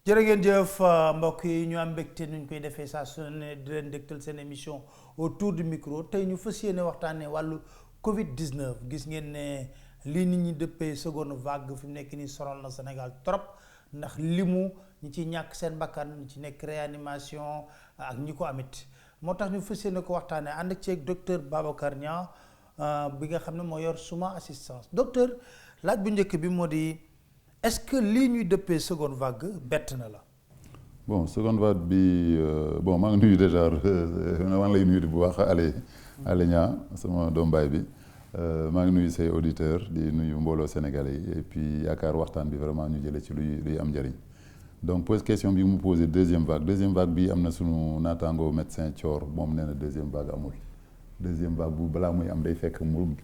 jërë ngeen jëf mbokk yi ñu am mbégte nuñ koy defee saa su ne di leen dégtal seen émission autour du micro tey ñu fas yéene waxtaanee wàllu Covid 19 gis ngeen ne lii nit ñi dëppee seconde vague fi mu nekk nii sonal na Sénégal trop ndax limu ñi ci ñàkk seen bakkan ñi ci nekk réanimation ak ñi ko amit moo tax ñu fas yéene ko waxtaanee ànd ak ceeg docteur Babacar Niang bi nga xam ne moo yor suma assistance docteur laaj bu njëkk bi moo di. Est-ce que lii ñuy dëppee seconde vague bett na la. bon seconde vague bi bon maa ngi nuyu déjà maa ngi lay nuyu bu baax Alé Niang sama doom baay bi maa ngi nuyu say auditeurs di nuyu mbooloo sénégalais yi et puis yaakaar waxtaan bi vraiment ñu jëlee ci luy am njëriñ donc pose question bi mu posé deuxième vague bi am na sunu naataango médecin Thior moom nee na deuxième vague amul deuxième vague bu balaa muy am day fekk mu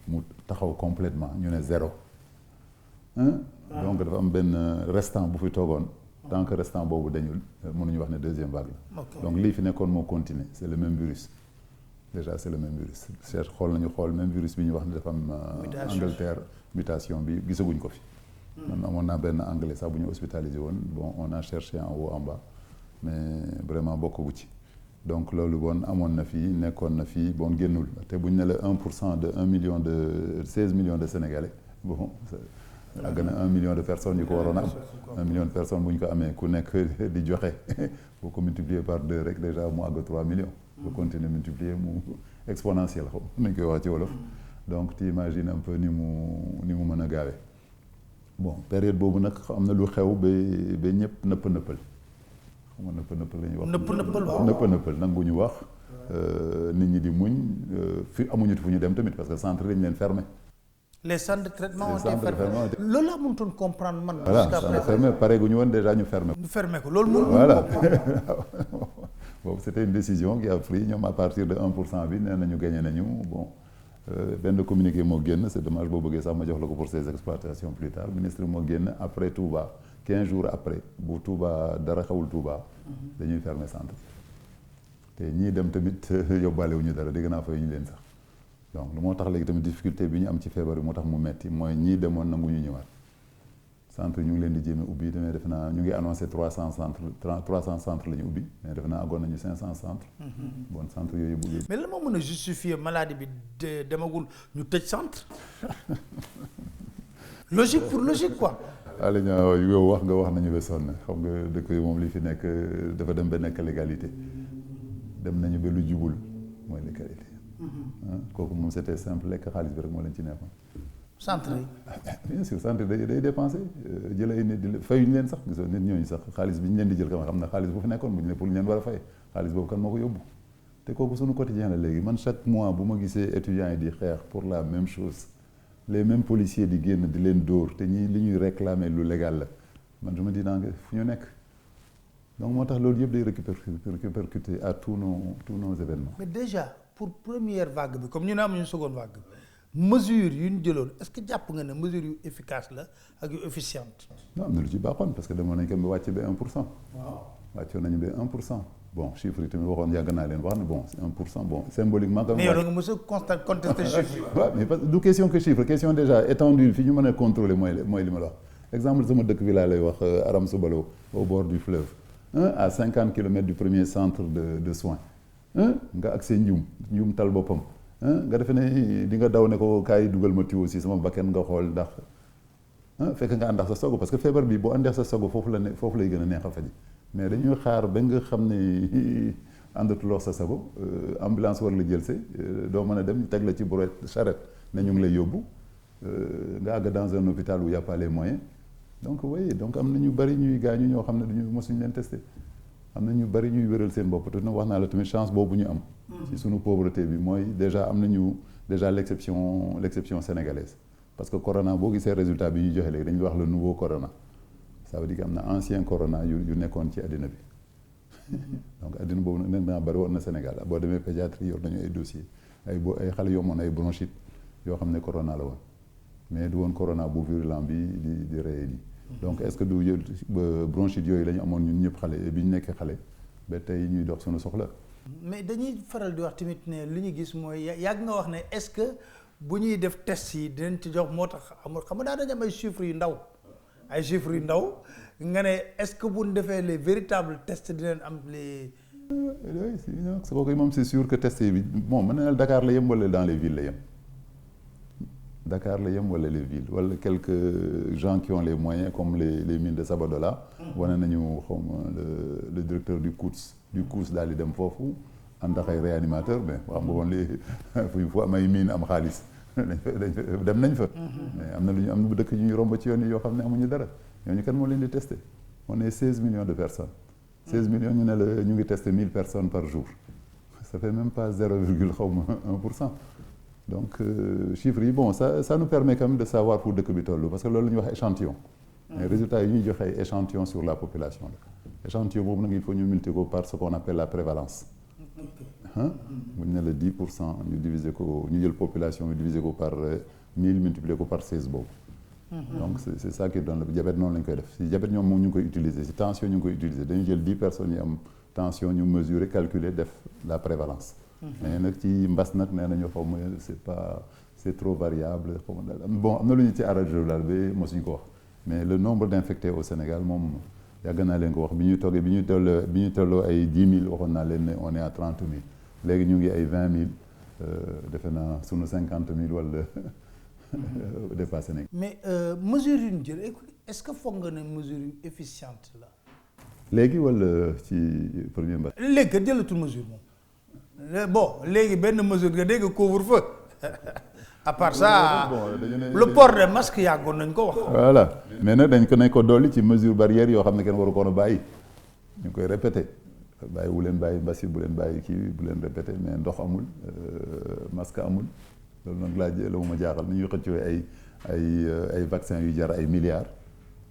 taxaw complètement ñu ne zéro. Donc dafa am benn restant bu fi toogoon tant que restant boobu dañul mënuñu wax ne deuxième vague la. Donc lii fi nekkoon moo continuer c'est le même virus déjà c'est le même virus seet xool nañu xool même virus bi ñu wax ne dafa am Angleterre mutation bi gisaguñ ko fi. man amoon naa benn anglais sax bu ñu hospitalisé woon bon on a cherché en haut en bas mais vraiment bokkagu ci donc loolu bon amoon na fii nekkoon na fii bon génnul te bu ñu ne la 1% de 1 million de 16 millions de Sénégalais bon. àgg na 1 million de personnes yu ko waroon a am 1 million de personnes bu ñu ko amee ku nekk di joxe boo ko multiplier par 2 rek déjà mu àgg 3 millions. bu continuer multiplier mu exponentiel xam nañ koy wax ci wolof. donc tu imagines un peu ni mu mën a gaawee. bon période boobu nag am na lu xew ba ñëpp nëppal xam nga nëppal la ñuy wax. nëppal nangu ñu wax. nit ñi di muñ fi amuñu fu ñu dem tamit parce que centre lañ leen fermé. Les centres de traitement ont été fermés. Loolu laa mënutoon comprendre man. voilà centre fermé pare gu ñu woon déjà ñu fermé ko. ñu fermé ko loolu mënu. voilà boobu c'était une décision qui a pris ñoom à partir de 1% bi nee nañu gagné nañu bon benn communiqué moo génn c'est dommage boo bëggee sax ma jox la ko pour ces exploitations plus tard ministre moo génn après Touba 15 jours après bu Touba dara xewul Touba. dañuy fermé centre te ñii dem tamit yóbbaale wu ñu dara dégg naa fa ñu leen sax. donc lu moo tax léegi tamit difficulté bi ñu am ci feebar bi moo tax mu metti mooy ñii demoon nangu ñu ñëwaat centre ñu ngi leen di jéem a ubbi mais def naa ñu ngi annoncé 300 centres la ñu ubbi mais def naa àggoon nañu 500 centres. bon centre yooyu bu mais lan moo mën a justifier maladie bi demagul ñu tëj centre logique pour logique quoi. Alé Niang yow wax nañu ba sonn xam nga dëkk yi moom li fi nekk dafa dem ba nekk légalité dem nañu ba lu jubul mooy légalité. kooku moom c'était simple lekk xaalis bi rek moo leen ci nekkoon. centre yi. bien sûr centre day dépensé jël ay nit di fayuñu leen sax gisoo nit ñooñu sax xaalis bi ñu leen di jël xam na xaalis bu fi nekkoon bu ñu ne pour ñu leen war a fay xaalis boobu kan moo ko yóbbu te kooku suñu quotidien la léegi man chaque mois bu ma gisee étudiants yi di xeex pour la même chose les mêmes policiers di génn di leen dóor te ñi li ñuy réclamer lu légal la man je me dis nga fu ñu nekk donc moo tax loolu yëpp day répercuter à tous nos événements. mais déjà pour première vague bi comme ñu ne amuñu seconde vague bi mesures yu ñu jëloon est-ce que jàpp nga ne mesures yu efficace la ak yu efficiente. non am na lu ci baaxoon parce que demoon nañ ko ba wàcc ba 1%. waaw wàccoon nañu ba 1%. bon chiffre yi tamit waxoon yàgg naa leen wax ne bon 1% bon symboliquement. mais yow da nga mës a contester chiffre yi. waaw mais parce que du question que chiffre question déjà étendue fi ñu mën a contrôler mooy li ma la wax exemple sama dëkk bi laa lay wax Aram Soubalo au bord du fleuve à 50 kilomètres du premier centre de soins. nga ak seen njum tal boppam nga defe ne di nga daw ne ko kaay dugal ma tuyau aussi sama bakken nga xool ndax fekk nga àndax sa sago parce que feebar bi boo àndeex sa sago foofu lay gën a neex a faji mais dañuy xaar ba nga xam ne àndatuloo sa sago ambulance war la jël see doo mën a dem teg la ci brouette charrette ne ñu ngi lay yóbbu nga àgg dans un hôpital où y a pas les moyens donc oui donc am na ñu bari ñuy gaañu ñoo xam ne duñu mosuñu leen testé am na ñu bari ñuy wéral seen bopp te wax naa la tamit chance boobu ñu am. ci sunu pauvreté bi mooy déjà am nañu déjà l'exception sénégalaise parce que corona boo gisee résultat bi ñu joxe léegi dañuy wax le nouveau corona ça veut dire que am na ancien corona yu nekkoon ci àddina bi donc àddina boobu nag nee naa bari woon na Sénégal boo demee pédiatrie yor nañu ay dossiers ay xale yoo amoon ay bronchite yoo xam ne corona la woon mais du woon corona bu virulent bi di reye nii. donc est-ce que du bronchite yooyu la ñu amoon ñun ñëpp xale bi ñu nekkee xale ba tey ñuy dox suñu soxla. mais dañuy faral di wax tamit ne li ñu gis mooy yàgg nga wax ne est-ce que bu ñuy def test yi dinañ ci jox moo tax amul xam nga daal dañu am ay chiffres yu ndaw nga ne est-ce que bu ñu defee les véritables tests dinañ am les. oui c'est kooku moom c'est sûr que test yi bon mën na Dakar la yem wala dans les villes la yem Dakar la yem wala les villes wala quelques gens qui ont les moyens comme les mines de Sabadola. wane nañu xaw ma le directeur du COUS daal di dem foofu ànd ak ay réanimateur mais xam nga woon li fu am ay mine am xaalis dem nañ fa. mais am na dëkk yu ñu romb ci yoon yi yoo xam ne amuñu dara ñooñu kan moo leen di testé on est 16 millions de personnes. 16 millions ñu ne la ñu ngi testé 1000 personnes par jour ça fait même pas 0,1%. donc chiffres yi bon ça nous permet quand même de savoir pour dëkk bi toll parce que loolu la ñuy wax échantillon. mais résultats yi ñuy joxe ay échantillon sur la population la échantillon boobu nag il faut ñu multiplier ko par ce qu'on appelle la prévalence. bu ñu ne la 10% ñu diviser ko ñu jël population ñu diviser ko par 1000 multiplier ko par 16 boobu. donc c'est ça qui donne le diabète noonu la ñu koy def si diabète ñoom moom ñu ngi koy utiliser si tension ñu ngi koy utiliser dañu jël 10 personnes yi am tension ñu mesurer calculer def la prévalence. mais nag ci mbas nag nee nañu xaw ma c'est trop variable xaw ma daal bon am na lu ñu ci arrêté daal ba mosuñu ko wax mais le nombre d'infectés au Sénégal moom yàgg naa leen ko wax bi ñu tolloo ay 10 000 waxoon naa leen ne on est à 30 000 léegi ñu ngi ay 20 000 defe naa sunu 50 000 wala dépassé nañ. mais mesures yu ñu jël est-ce que foog nga ne mesure yu efficiente la. léegi wala ci premier mbas. léegi kat jëlatul mesure moom bon léegi benn mesure nga dégg couvre-feu à part ça le port des masques yàggoon nañ ko wax. voilà mais nag dañ ko dolli ci mesure barrière yoo xam ne kenn waru koon a bàyyi ñu koy répété bàyyi bu leen bàyyi mbas yi bu leen bàyyi kii bu leen répété mais ndox amul masque amul loolu nag la ma jaaxal ni ñuy xëccoo ay vaccins yu jar ay milliards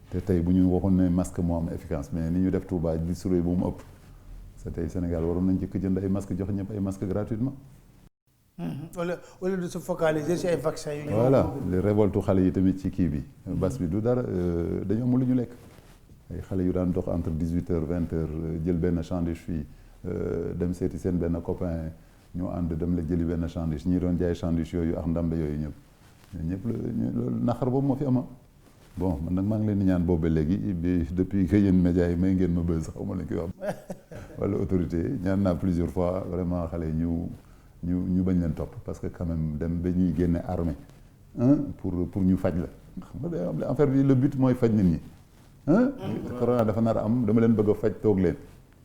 te tey bu ñu waxoon ne masque moo am efficace mais ni ñu def Touba di suré bu mu ëpp c'est tey Sénégal waroon nañ jëkk jënd ay masque jox ñëpp ay masque gratuitement. wala de se focaliser ci ay vaccins yu ñu. voilà les révoltes xale yi tamit ci kii bi. bas bi du dara dañu amul lu ñu lekk. ay xale yu daan dox entre 18h 20h jël benn sandwich fii dem seeti seen benn copain ñu ànd dem la jëli benn sandwich ñi doon jaay sandwich yooyu ak ndambe yooyu ñëpp loolu naqar boobu moo fi ama bon man nag maa ngi leen di ñaan boobu ba léegi depuis que yéen médias yi may ngeen ma bës xaw ma lañ koy wax wala autorité ñaan naa plusieurs fois vraiment xale yi ñu bañ leen topp parce que quand même dem ba ñuy génne armée pour ñu faj la xam nga affaire bi le but mooy faj nit ñi corona dafa nar a am dama leen bëgg a faj toog leen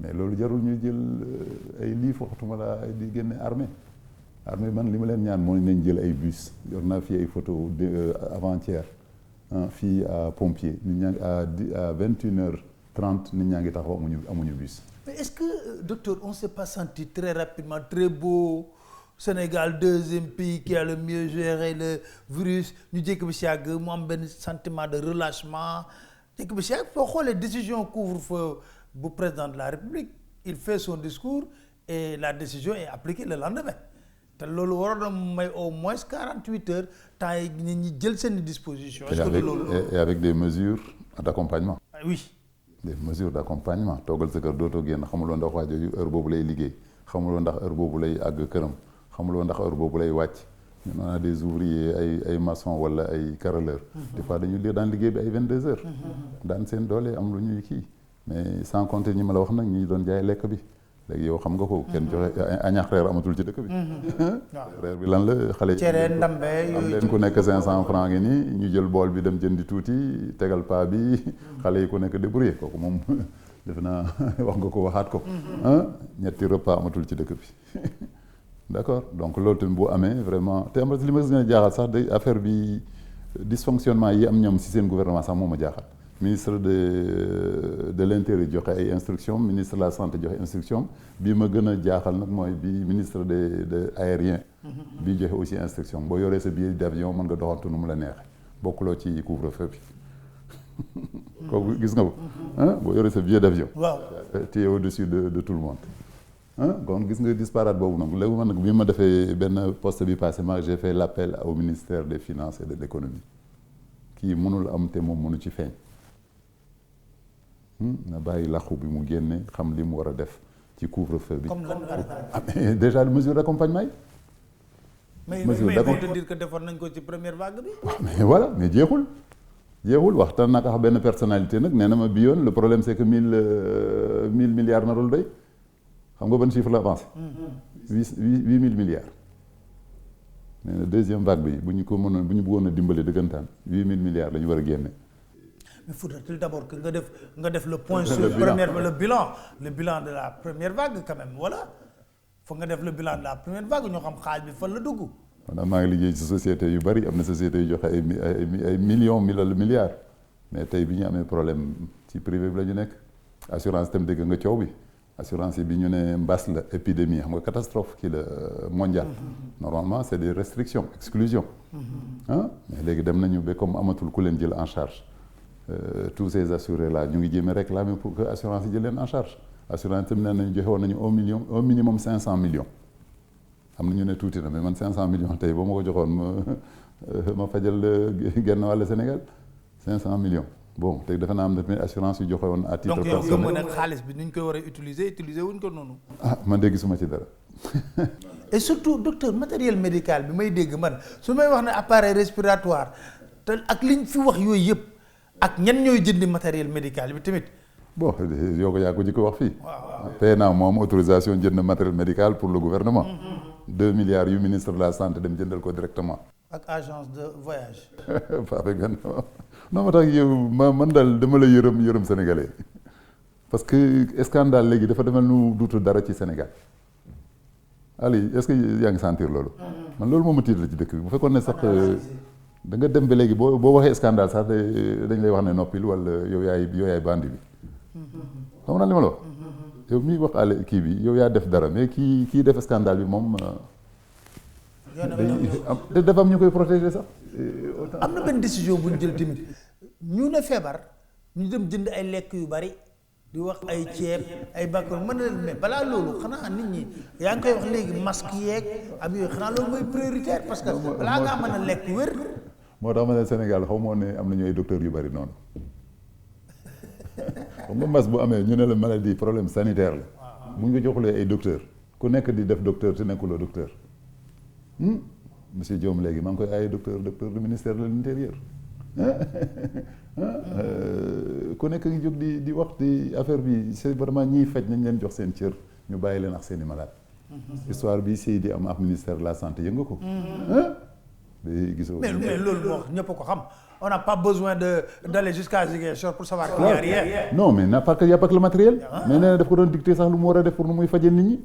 mais loolu jarul ñu jël ay lii foxatuma la ay di génne armée man li ma leen ñaan mooy nañ jël ay bus yor naa fii ay photo avant-hier fii à Pompier nit ñaa ngi à 21h30 nit ñaa ngi taxaw amuñu bus. mais est-ce que docteur on s'est pas senti très rapidement très beau Sénégal deuxième pays qui a le mieux géré le virus ñu jékki bi si yàgg mu am benn sentiment de relâchement jékki bi si yàgg foo xoolee décision couvre-feu bu président de la République il fait son discours et la décision est appliquée le lendemain te loolu waroon na may au moins 48 heures temps yi nit ñi jël seen disposition. est-ce que loolu et avec des mesures d'accompagnement. oui. des mesures d'accompagnement toogal sa kër dootoo génn xamuloo ndax waa jooju heure boobu lay liggéey xamuloo ndax heure boobu lay àgg këram xamuloo ndax heure boobu lay wàcc ñun on a des ouvriers ay maçons wala ay carreleurs. des fois dañu daan liggéey bi ay 22 heures. daan seen doole am lu ñuy kii mais sans compter ñi ma la wax nag ñi doon jaay lekk bi léegi yow xam nga ko kenn joxe añax reer amatul ci dëkk bi. reer bi lan la xale. cere ndambe am leen ku nekk 500 francs ngi nii ñu jël bool bi dem jëndi tuuti tegal paa bi xale yi ku nekk débrouillé kooku moom defe naa wax nga ko waxaat ko. ñetti repas amatul ci dëkk bi d'accord donc loolu tamit bu amee vraiment te am li ma gën a jaaxal sax day affaire bi dysfonctionnement yi am ñoom si seen gouvernement sax moo ma jaaxal. ministre de l'intérieur joxe ay instructions ministre de la santé joxe instruction bi ma gën a jaaxal nag mooy bi ministre de aérien bi joxe aussi instruction boo yoree sa billet d'avion mën nga doxantu nu mu la neexe bokkuloo ci couvre-feu bi kooku gis nga ko boo yoree sa billet d'avion waaw tu es au-dessus de tout le monde kon gis nga disparate boobu nag léegi man nag bi ma defee benn poste bi passé ma j'ai fait l'appel au ministère des finances et de l'économie kii mënul am te moom mënu ci feeñ na bàyyi làqu bi mu génne xam li mu war a def ci couvre-feu bi. comme lan déjà mesure d'accompagnement yi. mais te dire que defoon nañ ko ci première vague bi. mais voilà mais jeexul jeexul waxtaan naa ko wax benn personnalité nag nee na ma bi yoon le problème c'est que 1000 milliards narul doy xam nga ban chiffre la avancé. 8000 milliards. nee na deuxième vague bi bu ñu ko mënoon bu ñu bëggoon a dimbale dëggantaan 8000 milliards la ñu war a génne. mais faudrait-il d'abord que nga def le point sur le bilan de la première vague quand même voilà foog nga def le bilan de la première vague ñoo xam xaaj bi fan la dugg. maanaam maa ngi liggéey ci société yu bari am na société yu joxe ay millions milliards mais tey bi ñu amee problème ci privé bi la ñu nekk assurance tam dégg nga coow bi assurance yi bi ñu ne mbas la épidémie xam nga catastrophe kii la mondiale normalement c'est des restrictions exclusion ah mais léegi dem nañu ba comme amatul ku leen jël en charge tous ces assurés là ñu ngi jéem a réclamer pour que assurance yi jël leen en charge assurance tam nee nañu joxe woon nañu un minimum 500 millions am na ñu ne tuuti na mais man 500 millions tey ba ma ko joxoon ma fajal genn wàll Sénégal 500 millions bon tey defe naa am na assurance yu joxe woon à titre personnel. donc yow gëm nga ne xaalis bi ni ñu koy war a utiliser wuñ ko noonu. ah man de gisuma ci dara. et surtout docteur matériel médical bi may dégg man su may wax ne appareil respiratoire te ak liñ fi wax yooyu yëpp ak ñan ñooy jëndi matériel médical bi tamit. bon yow ko yaa ko jëkk wax fii. waaw PNA moom autorisation jënd matériel médical pour le gouvernement. 2 milliards yu ministre de la santé dem jëndal ko directement. ak agence de voyage. Pape Gana non ma tax yow man daal dama la yërëm sénégalais parce que scandale léegi dafa demal nu duutu dara ci Sénégal Ali est-ce que yaa ngi sentir loolu. man loolu moom ma tiital ci dëkk bi bu fekkoon ne sax da nga dem ba léegi boo waxee scandale sax dañ lay wax ne noppil wala yow yaay bandi bi. xam naa li ma la wax. yow miy wax ale kii bi yow yaa def dara mais kii def scandale bi moom. dafa am ñu koy protéger sax. am na benn décision bu ñu jël tamit ñu ne feebar ñu dem jënd ay lekk yu bari di wax ay ceeb ay bàkkoor mën na leen mais balaa loolu xanaa nit ñi yaa ngi koy wax léegi masque yeeg ak yooyu xanaa loolu mooy prioritaire parce que balaa ngaa mën a lekk wér. moo tax ma ne Sénégal xaw moo ne am nañu ay docteurs yu bari noonu xam nga mbas bu amee ñu ne la maladie problème sanitaire la bu ñu ko joxulee ay docteurs ku nekk di def docteur te nekkuloo docteur. monsieur Diome léegi maa ngi koy ay docteur du ministère de l'intérieur ku nekk ngi jóg di wax di affaire bi c'est vraiment ñiy faj nañ leen jox seen cër ñu bàyyi leen ak seen i malade histoire bi si di am ak ministère de la santé yëngu ko gisoo mais loolu moo wax ñëpp ko xam on n'a pas besoin d'aller jusqu'à Ziguinchor pour savoir qu'il y a rien. Non mais n'a pas que y a pas que le matériel mais nee na daf ko doon dicter sax lu mu war a def pour nu muy fajee nit ñi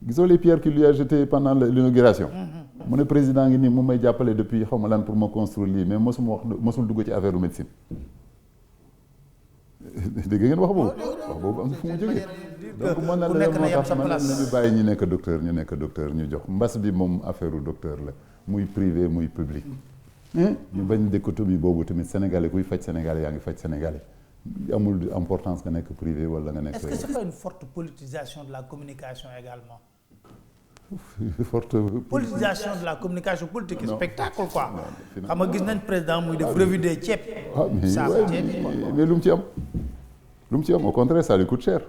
gisoo les pierres qu'il lui a jeté pendant l'inauguration mu ne président ngi nii mu may jàppale depuis xaw ma lan pour ma construire lii mais mosul dugg ci affaire u médecine dégg ngeen wax boobu am na fu mu jógee donc mën na la moo tax man nañu bàyyi ñu nekk docteur ñu jox mbas bi moom affaire u docteur la muy privé muy public ñu bañ dichotomie boobu tamit sénégalais kuy faj sénégalais yaa ngi faj sénégalais amul importance nga nekk privé wala nga nekk. Est-ce que c'est pas une forte politisation de la communication également? Forte politisation de la communication politique et spectacle quoi. xam nga gis nañ président muy def revue des ceeb. mais lu mu ci am au contraire ça lui coûte cher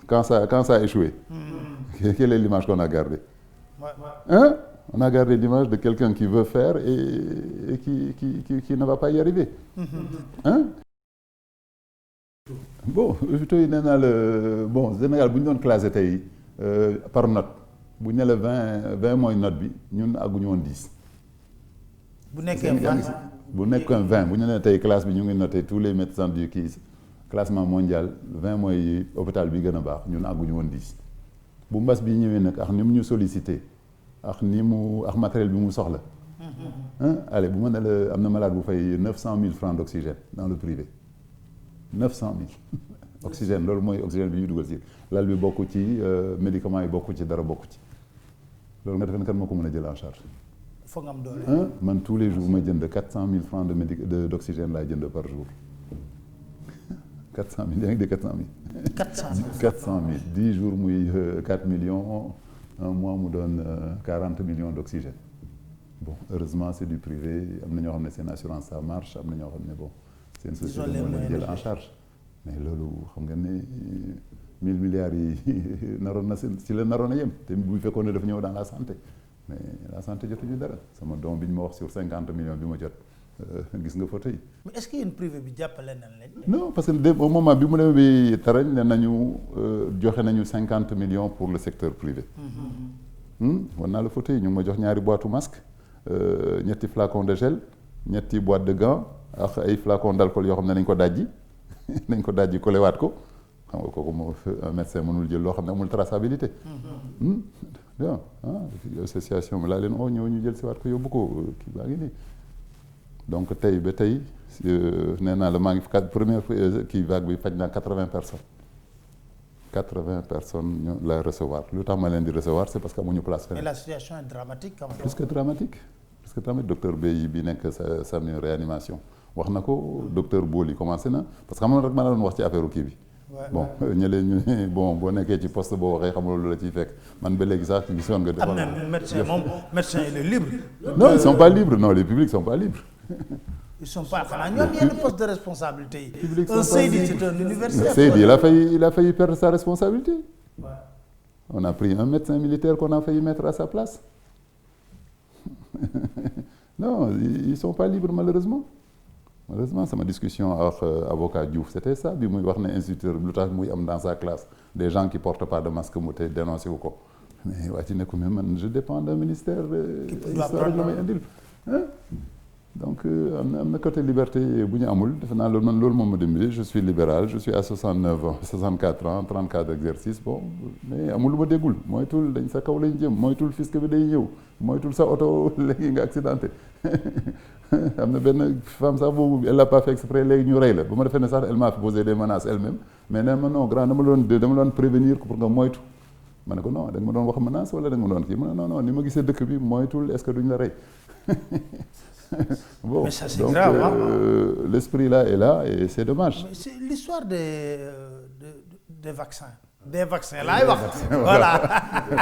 quand ça a échoué. Quelle est l'image qu'on a gardée? Hein? On a gardé l'image de quelqu'un qui veut faire et qui ne va pas y arriver. Hein? Bon tey nee naa la bon Sénégal bu ñu doon classé tey par note bu ñu ne la 20 mooy note bi ñun àgguñu woon 10. bu nekkee 20 bu nekkoon 20 bu ñu nee tey classe bi ñu ngi noté tous les médecins du kii classement mondial 20 mooy hôpital bi gën a baax ñun àgguñu woon 10. bu mbas bi ñëwee nag ak ni mu ñu sollicité ak matériel bi mu soxla. allez bu ma ne la am na malade bu fay 900 000 francs d'oxygène dans le privé. 900 000 oxygène loolu mooy oxygène bi ñu dugal ci lal bi bokku ci médicaments yi bokku ci dara bokku ci loolu nga defe kan moo ko mën a jël en charge. foog nga am doole. man tous les jours ma jënd 400 000 francs d'oxygène laay jënd par jour 400 000 yaa ngi dégg 400 000. 400 000 10 jours muy 4 millions un mois mu doon 40 millions d'oxygène bon heureusement c'est du privé am na ñoo xam ne seen assurance ça marche am na ñoo xam ne bon. seen société moo leen jël en charge mais loolu xam nga ne 1000 milliards yi naroon na ci la naroon a yem te bu fekkoon ne dafa ñëw dans la santé mais la santé jotuñu dara sama doom bi ñu ma wax sur 50 millions bi ma jot gis nga fauteuil. mais est-ce que yéen privé bi jàppale nañ leen. non parce que au moment bi mu demee bi tarañ ne nañu joxe nañu 50 millions pour le secteur privé. wan naa la fauteuil ñu ngi ma jox ñaari boîte masque ñetti flacon de gel ñetti boîte de gants ak ay flacon d'alcool yoo xam ne nañ ko dajji nañ ko dajji kolewaat ko xam nga kooku moo un médecin mënul jël loo xam ne amul traçabilité. bien association bi laa leen oo ñëw ñu jël si waat ko yóbbu ko kii baa ngi nii donc tey ba tey nee naa la maa ngi première kii vague bi faj naa 80 personnes 80 personnes ñu la recevoir lu tax ma leen di recevoir c'est parce que amuñu place feneen. mais la situation est dramatique quand même. plus que dramatique parce que tamit docteur Bey bi nekk sa réanimation wax na ko docteur Boli commencé na parce que xam nga rek ma la doon wax ci affaire kii bi. bon ñëlee ñu ne bon boo nekkee ci poste boo waxee xamul lu la ciy fekk man ba léegi sax gisoon nga. am na médecin moom médecin il est libre. non ils sont pas libres non les publics sont pas libres. ils sont pas xanaa ñoom yenn poste de responsabilité yi. un Seydi c'est un universitaire. Seydi il a failli perdre sa responsabilité. Ouais. On a pris un médecin militaire qu'on a failli mettre à sa place. Non ils sont pas libres malheureusement. Malheureusement sama discussion ak avocat Diouf c'était ça bi muy wax ne instituteur lu tax muy am dans sa classe des gens qui portent pas de masque mu te dénoncé wu ko mais waa ci nekku mais man je dépends d'un ministère histoire la may indil donc am na côté liberté bu ñu amul defe naa loolu man loolu moom ma dimbali je suis libéral je suis à 69 ans 64 ans 34 d'exercice bon mais amul lu ma déggul moytul dañ sa kaw lañ jëm moytul fisc bi day ñëw moytul sa oto léegi nga accidenté am na benn femme sax boobu elle l'a pas fait exprès léegi ñu rey la ba ma defee ne sax elle m'a posé des menaces elle-même mais nee ma non grand dama doon prévenir ko pour nga moytu ma ne ko non da nga ma doon wax menace wala da nga ma doon kii ma ne non ni ma gisee dëkk bi moytul est-ce que duñ la rey bon mais ça, c'est donc grave, hein? l'esprit là est là et c'est dommage. Mais c'est l'histoire des vaccins. Des vaccins laay wax. Voilà.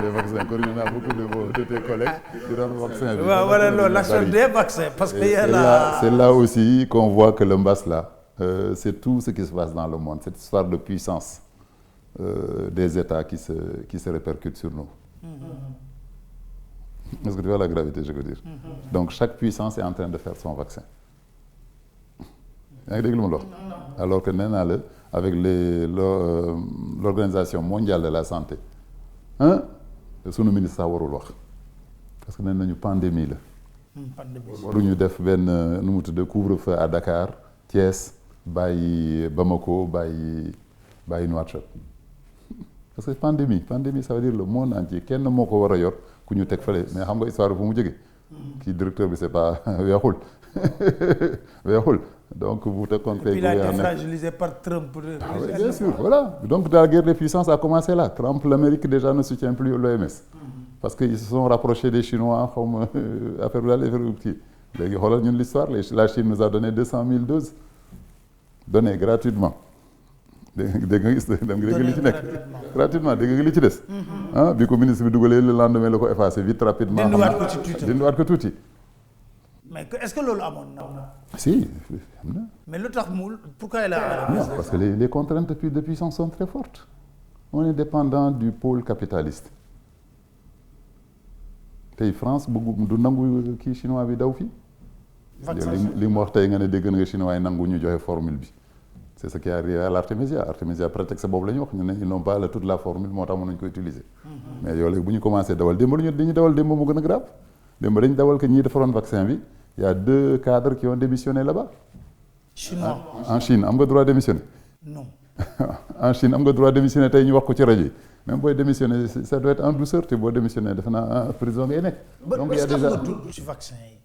Des vaccins corrigé naa beaucoup de tes collègues di doon vaccin bi. waaw voilà loolu l'histoire des vaccins parce que c'est là aussi qu'on voit que le mbas là c'est tout ce qui se passe dans le monde cette histoire de puissance des États qui se répercute sur nous. Est-ce que tu vois la gravité je veux dire. Donc chaque puissance est en train de faire son vaccin. yaa ngi dégg lu ma la wax alors que nee naa la avec l'organisation mondiale de la santé sunu ministre sax warul wax parce que nee nañu pandémie la. waruñu def benn nu mu tudd couvre-feu à Dakar Thiès bàyyi Bamako bàyyi Nouakchott parce que pandémie ça veut dire le monde entier kenn moo ko war a yor ku ñu teg fële mais xam nga histoire fu mu jógee kii directeur bi c'est pas weexul donc bu tekkoon tey. il a été fragilisé par Trump. Oui, bien sûr voilà donc la guerre des puissances a commencé là Trump l'Amérique déjà ne soutient plus l'OMS parce que ils se sont rapprochés des Chinois xaw ma affaire bi daal affaire kii léegi xoolal ñun l'histoire la Chine nous a donné 200 000 doses données gratuitement dégg nga gis dégg li ci nekk gratuitement dégg nga li ci des bi ko ministre bi dugalee le lendemain la ko effacé vite rapidement dindiwaat ko tuuti mais est-ce que loolu amoon na. si am na. mais lu tax mu pourquoi il a. non parce que les contraintes de puissance sont très fortes on est dépendant du pôle capitaliste tey France bëggu du nangu kii chinois bi daw fii. li mu wax tey nga ne dégg nga chinois yi nangu ñu joxe formule bi c'est ce qui est arrivé à l'Artemisia prétexte boobu la ñu wax ñu ne ils n'ont pas toute la formule moo tax mënuñ ko utiliser. mais yow léegi bu ñu commencé dawal démb dañu dawal démb moo gën a grave démb dañu dawal que ñii defaroon vaccin bi. Il y a 2 cadres qui ont démissionné là-bas. Chinois. En Chine am nga droit démissionner. Non. En Chine am nga droit démissionner tey ñu wax ko ci rajo yi même booy démissionner ça doit être en douceur te boo démissionner defe naa prison ngay nekk. donc il y a déjà ci vaccin yi.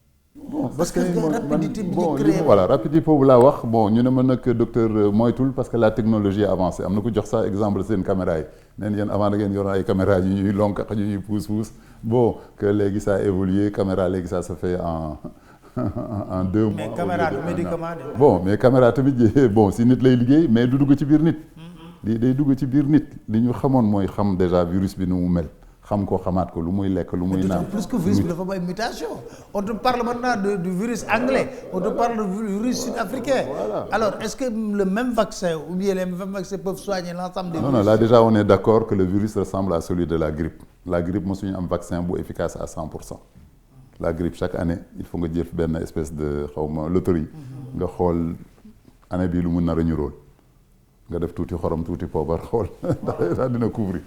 bon parce que rapidité bi ñu créé voilà rapidité boobu laa wax bon ñu ne ma nag docteur moytul parce que la technologie a avancé am na ko jox sax exemple seen caméra yi neen yéen avant da ngeen yoroon ay caméra yu ñuy lonk ak yu ñuy pousse bon que léegi ça a évolué caméra léegi ça se fait en 2 mois. mais caméra du médicament de. bon mais caméra tamit bon si nit lay liggéey mais du dugg ci biir nit. lii day dugg ci biir nit li ñu xamoon mooy xam déjà virus bi nu mu mel xam ko xamaat ko lu muy lekk lu muy naan. plus que virus bi dafa am ay mutation on te parle maintenant du virus anglais on te parle du virus sud-africain. Voilà. Alors est-ce que le même vaccin ou bien les mêmes vaccins peuvent soigner l'ensemble des virus? Non là déjà on est d'accord que le virus ressemble à celui de la grippe mosuñu am vaccin bu efficace à 100%. la grippe chaque année il faut nga jël benn espèce de xaw ma loterie nga xool année bii lu mu nar a ñu rôle nga def tuuti xorom tuuti poobar xool ndax dina couvrir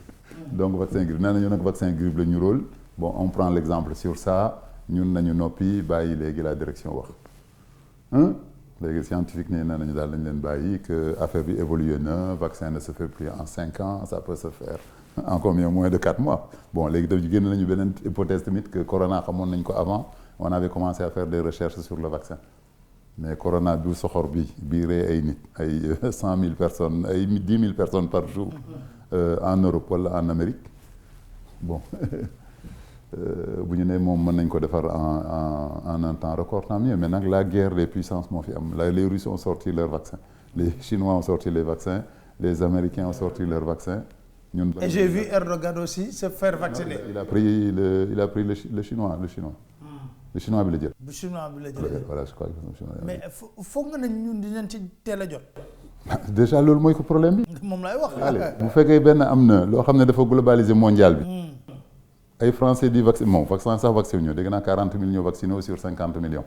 donc vaccin grippe nee nañu nag vaccin grippe la ñu rôle bon on prend l'exemple sur ça ñun nañu noppi bàyyi léegi la direction wax léegi scientifique nee nañu daal nañ leen bàyyi que affaire bi évolué na vaccin ne se fait plus en 5 ans ça peut se faire en combien moins de 4 mois bon léegi tamit génn nañu beneen hypothèse tamit que corona xamoon nañ ko avant on avait commencé à faire des recherches sur le vaccin mais corona du soxor bi rey ay nit ay 100 000 personnes ay 10 000 personnes par jour en Europe wala en Amérique bon bu ñu nee moom mën nañ ko defar en un temps record tant mieux mais nag la guerre des puissances moo fi am les Russes ont sorti leur vaccin les Chinois ont sorti les vaccins les Américains ont sorti leur vaccin ñun. Et j'ai vu Erdogan aussi se faire vacciner. Il a pris le chinois. Le chinois bi la jël. bu chinois bi la jël. Voilà je crois que le chinois. mais foog nga ne ñun dinañ ci teel a jot. déjà loolu mooy ko problème bi. moom lay wax. allez bu fekkee benn am na loo xam ne dafa globaliser mondial bi. ay français di vaccin moom vaccin sax vacciné ñoo dégg naa 40 millions ñoo vacciné sur 50 millions.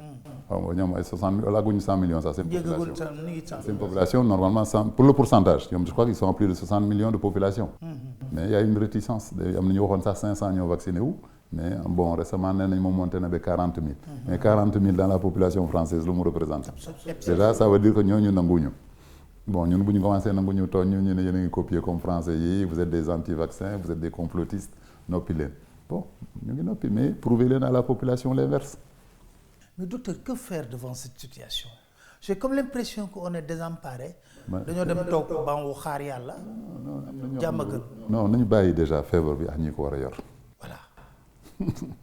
xam nga ñoom ay 60 millions wala guñu 100 millions sax. c'est une population normalement pour le pourcentage ñoom je crois qu'ils sont à plus de 60 millions de population. mais il y a une réticence am na ñu waxoon sax 500 ñoo vacciné wu. mais bon récemment nee nañ moom monté na ba 40 000. mais 40 000 dans la population française lu mu représente. déjà ça veut dire que ñooñu nanguñu. bon ñun bu ñu commencé nanguñu tooñ ñu ne yéen a ngi copier comme français yi vous êtes des anti-vaccins vous êtes des complotistes noppi leen bon ñu ngi noppi mais prouver leen à la population l'inverse. mais docteur que faire devant cette situation j'ai comme l'impression qu'on est désemparé. dañoo dem toog ba mu xaar yàlla. jàmm gën. non nañu bàyyi déjà feebar bi ak ñi ko war a yor. voilà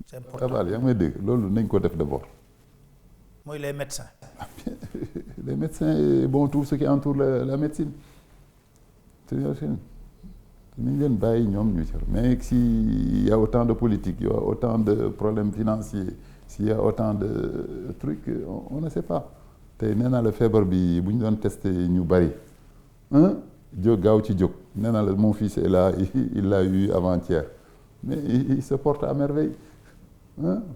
c'est important. Kabal yaa ngi may dégg loolu nañ ko def d'abord. mooy les médecins. les médecins et bon tout ce qui entoure la médecine. nañ leen bàyyi ñoom ñu jar mais s'il y a autant de politique il y a autant de problèmes financiers s'il y a autant de trucs on ne sait pas tey nee naa la feebar bi bu ñu doon testé ñu bari jóg gaaw ci jóg nee naa la mon fils est là il l'a eu avant-hier mais il se porte à merveille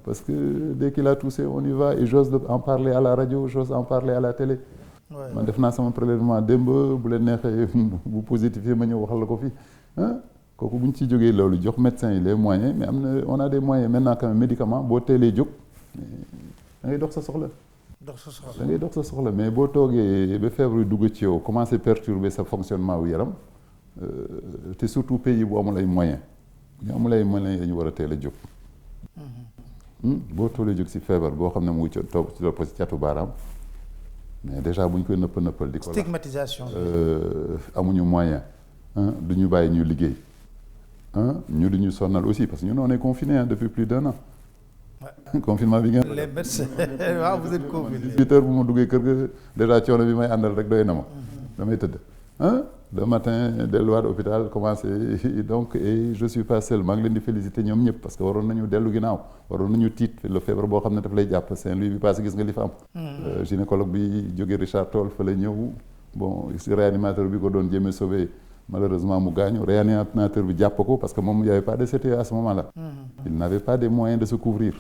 parce que dès qu'il a toussé on y va et j'ose en parler à la radio j'ose en parler à la télé man def naa sama prélèvement démb bu leen neexee bu positif ma ñëw waxal la ko fii kooku bu ñu ci jógee loolu jox médecins yi les moyens mais am na on a des moyens maintenant quand même médicaments boo teelee jóg da ngay dox sa soxla. da ngay dox sa soxla mais boo toogee ba feebar yi dugg ci yow commencé perturber sa fonctionnement wu yaram te surtout pays bu amul ay moyens ñu amul ay moyens dañu war a teel a jóg. boo toolee jóg si feebar boo xam ne mu ngi toog ci loolu ci catu baaraam mais déjà bu ñu koy nëppal di ko. stigmatisation. amuñu moyen. du ñu bàyyi ñu liggéey ñu du ñu sonnal aussi parce que ñun on est confinés depuis plus d'1 an. confinement bi ngeen. les médecins waaw vous êtes confinés. 18 heures bu ma duggee kër ga déjà coono bi may àndal rek doy na ma. damay tëdd le matin delluwaat hôpital commencé donc et je suis pas seul maa ngi leen di féliciter ñoom ñëpp parce que waroon nañu dellu ginnaaw waroon nañu tiit le feebar boo xam ne daf lay jàpp Saint-Louis bi passé gis nga li fa am. gynécologue bi jógee Richard Toll fa la ñëw bon si réanimateur bi ko doon jéem a sauver. Malheureusement mu gaañu réanimateur bi jàpp ko parce que moom il y avait pas de CTE à ce moment-là. Il n'avait pas des moyens de se couvrir.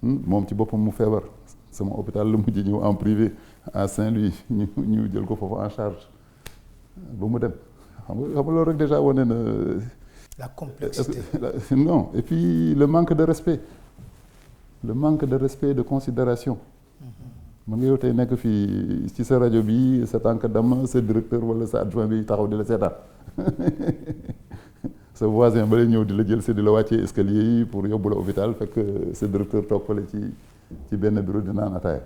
moom ci boppam mu feebar sama hôpital la mujj ñëw en privé à Saint-Louis ñu jël ko foofu en charge ba mu dem xam nga loolu rek déjà wane na. la complexité. non et puis le manque de respect de considération. mën nga yow tey nekk fii ci sa rajo bi sa tànk dama sa directeur wala sa adjoint bi taxaw di la seetaan sa voisin ba lay ñëw di la jël si di la wàccee escalier yi pour yóbbu la hôpital fekk sa directeur toog fale ci benn bureau di naan ataaya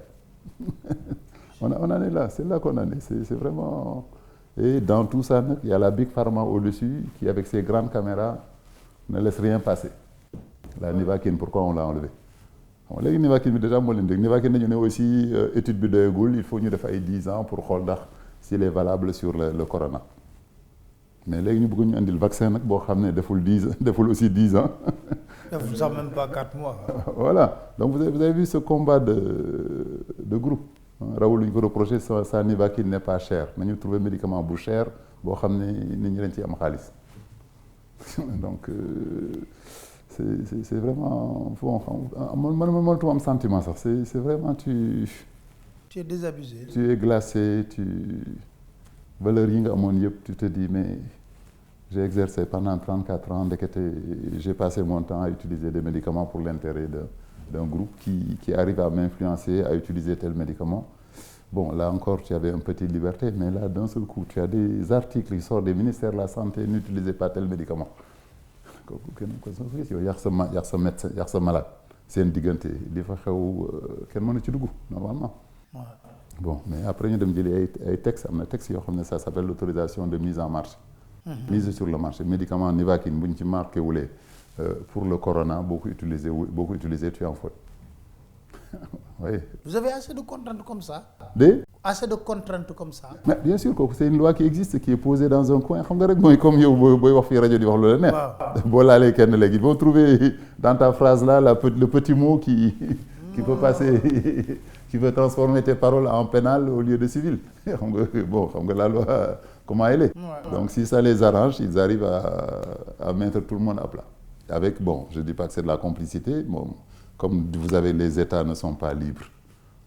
on en est là c'est là qu'on en est c'est vraiment et dans tout ça nag il y a la Big Pharma au-dessus qui avec ses grandes caméras ne laisse rien passer la Nivaquine pourquoi on l'a enlevé léegi Nivaquine bi déjà moo leen dégg Nivaquine dañu ne aussi étude bi doyagul il faut ñu def ay 10 ans pour xool ndax s'il est valable sur le corona mais léegi ñu bëgg ñu indil vaccin nag boo xam ne deful aussi 10 ans. deful sax même pas 4 mois. voilà donc vous avez vu ce combat de groupe rawul lu ñu ko reproché sa Nivaquine n'est pas cher nañu trouver médicament bu cher boo xam ne nit ñi dañ ciy am xaalis donc c'est vraiment mënatuma am sentiment sax c'est vraiment tu es désabusé. tu es glacé valeur yi nga amoon yëpp tu te dis mais j'ai exercé pendant 34 ans ndekete j'ai passé mon temps à utiliser des médicaments pour l'intérêt d'un groupe qui arrive à m'influencer à utiliser tel médicament. Bon, là encore, tu avais une petite liberté, mais là, d'un seul coup, tu as des articles qui sortent des ministères de la Santé, n'utilisez pas tel médicament. Y'a sa médecin, y'a sa malade. C'est une diggante. Il faut que quelqu'un ne normalement. Ouais. Bon, mais après, nous avons dit un texte, ça s'appelle l'autorisation de mise en marché. Mise sur le marché. Médicament Nivaquine, si marqué pour le corona, beaucoup utilisé, tu es en faute. Oui. Vous avez assez de contraintes comme ça? Assez de contraintes comme ça? Mais bien sûr, c'est une loi qui existe, qui est posée dans un coin. Comme ils vont trouver dans ta phrase là le petit mot qui peut passer, qui veut transformer tes paroles en pénal au lieu de civil. Bon, la loi, comment elle est. Donc si ça les arrange, ils arrivent à mettre tout le monde à plat. Avec, bon, je ne dis pas que c'est de la complicité, bon, comme vous avez, les États ne sont pas libres.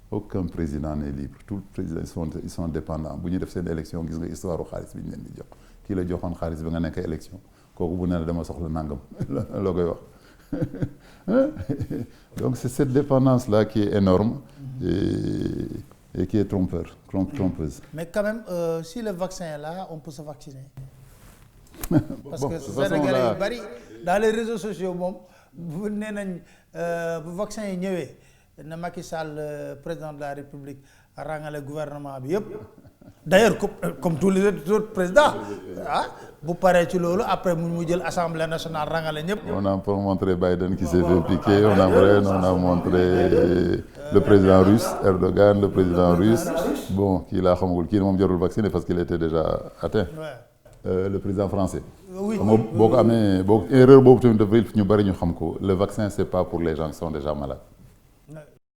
Aucun président n'est libre. Tous les présidents ils sont dépendants. Si vous avez une élection, vous avez l'histoire du Khalis. Qui l'a dit au Khalis, vous avez une élection. Quand vous avez une nangam. Donc c'est cette dépendance-là qui est énorme et qui est trompeuse. Mais quand même, si le vaccin est là, on peut se vacciner. Parce bon, que Sénégalais bari dans les réseaux sociaux bu nenañ bu vaccin yi ñëwé na Macky Sall président de la République rangale gouvernement bi yépp. D'ailleurs comme tous les autres présidents bu paré ci lolu après mu jël assemblée nationale rangale ñëpp. On a montré Biden qui s'est fait piquer, on a montré le président russe Erdogan, le président russe bon qui l'a xamul ki mom jarul vacciné parce qu'il était déjà atteint. Le président français. Oui. Erreur le vaccin c'est pas pour les gens qui sont déjà malades.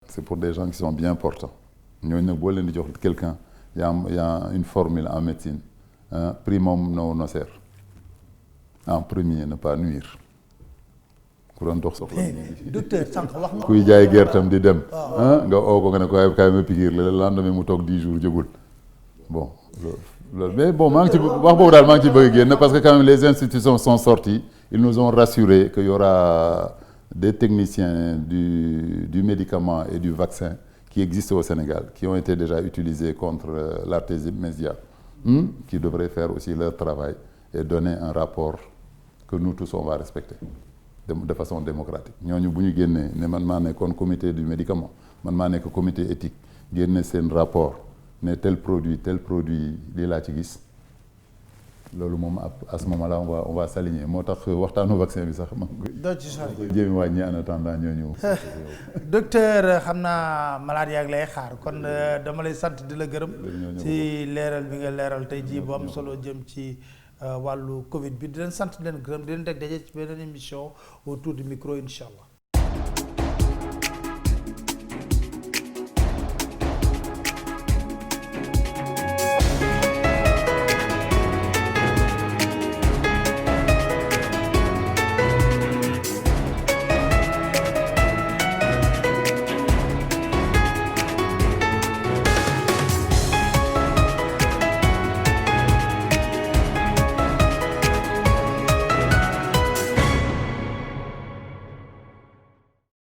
C'est pour des gens qui sont bien portants. Quelqu'un, il y a une formule en médecine, primum non nocere. En premier, ne pas nuire. Docteur sank wax nga kuy jaay gertam di dem nga oo ko nga ne ko kay ma piqûre le lendemain mu tok 10 jours jogul. Bon, mais bon, parce que quand même les institutions sont sorties, ils nous ont rassuré qu'il y aura des techniciens du médicament et du vaccin qui existent au Sénégal, qui ont été déjà utilisés contre l'artémisia, qui devraient faire aussi leur travail et donner un rapport que nous tous on va respecter de façon démocratique. Nous avons un comité du médicament, nous avons un comité éthique, nous avons un rapport. Tel produit, lii laa ci gis loolu moom à ce moment-là on va s'aligner moo tax waxtaanu vaccin bi sax ma doo ci sori jéem wàññi en attendant ñoo ñëw. Docteur xam naa malade yaa ngi lay xaar kon dama lay sant di la gërëm ci leeral bi nga leeral tey jii bu am solo jëm ci wàllu Covid bi di leen sant di leen gërëm di leen teg daje ci beneen émission autour du micro incha allah.